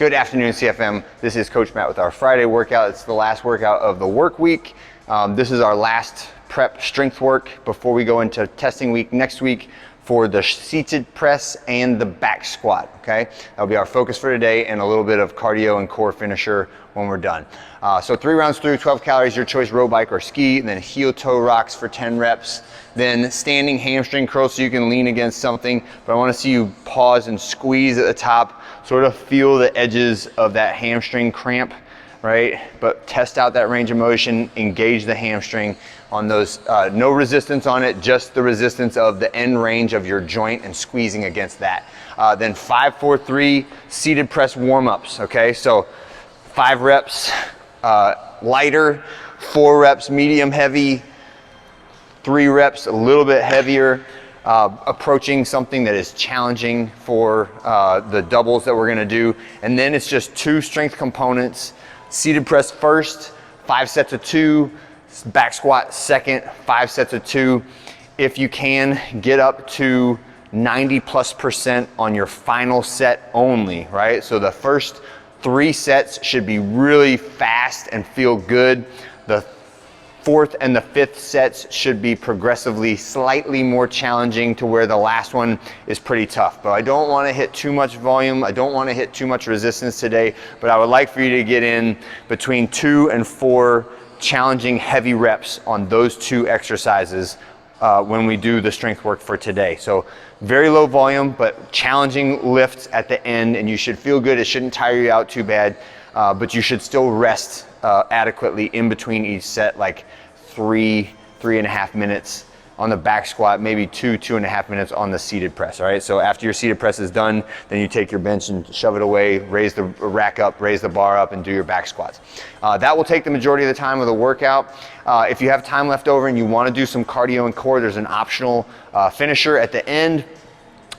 Good afternoon, CFM. This is Coach Matt with our Friday workout. It's the last workout of the work week. This is our last prep strength work before we go into testing week next week for the seated press and the back squat, okay? That'll be our focus for today, and a little bit of cardio and core finisher when we're done. So 3 rounds through, 12 calories, your choice, road bike or ski, and then heel toe rocks for 10 reps. Then standing hamstring curls so you can lean against something, but I wanna see you pause and squeeze at the top, sort of feel the edges of that hamstring cramp, right? But test out that range of motion, engage the hamstring on those, no resistance on it, just the resistance of the end range of your joint and squeezing against that. Then 5, 4, 3 seated press warm-ups, okay? So 5 reps lighter, 4 reps medium heavy, 3 reps a little bit heavier, approaching something that is challenging for the doubles that we're gonna do. And then it's just 2 strength components. Seated press first, 5 sets of 2, back squat second, 5 sets of 2. If you can, get up to 90+% on your final set only, right? So the first 3 sets should be really fast and feel good. The 4th and the 5th sets should be progressively slightly more challenging to where the last one is pretty tough. But I don't want to hit too much volume. I don't want to hit too much resistance today, but I would like for you to get in between 2 and 4 challenging heavy reps on those 2 exercises when we do the strength work for today. So very low volume, but challenging lifts at the end, and you should feel good. It shouldn't tire you out too bad, but you should still rest adequately in between each set, like 3.5 minutes on the back squat, maybe 2.5 minutes on the seated press, all right? So after your seated press is done, then you take your bench and shove it away, raise the rack up, raise the bar up, and do your back squats. That will take the majority of the time of the workout. If you have time left over and you wanna do some cardio and core, there's an optional finisher at the end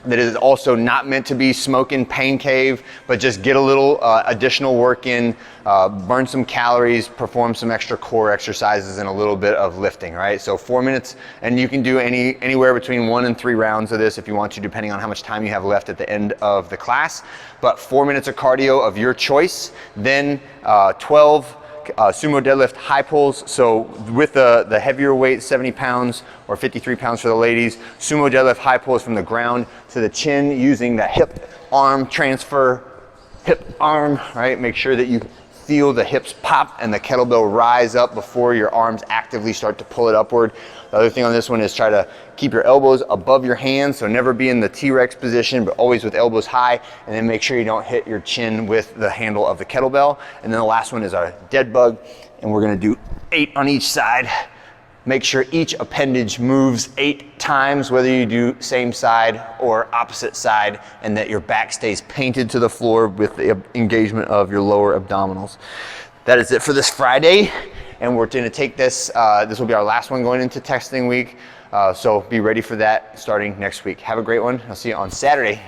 that is also not meant to be smoking pain cave, but just get a little additional work in, burn some calories, perform some extra core exercises, and a little bit of lifting, right? So 4 minutes, and you can do anywhere between 1 and 3 rounds of this if you want to, depending on how much time you have left at the end of the class. But 4 minutes of cardio of your choice, then 12 sumo deadlift high pulls. So with the heavier weight, 70 pounds or 53 pounds for the ladies, sumo deadlift high pulls from the ground to the chin using the hip arm transfer, hip arm, right? Make sure that you feel the hips pop and the kettlebell rise up before your arms actively start to pull it upward. The other thing on this one is try to keep your elbows above your hands, so never be in the T-Rex position, but always with elbows high, and then make sure you don't hit your chin with the handle of the kettlebell. And then the last one is our dead bug, and we're gonna do 8 on each side. Make sure each appendage moves 8 times, whether you do same side or opposite side, and that your back stays painted to the floor with the engagement of your lower abdominals. That is it for this Friday, and we're gonna take this, this will be our last one going into testing week, so be ready for that starting next week. Have a great one. I'll see you on Saturday.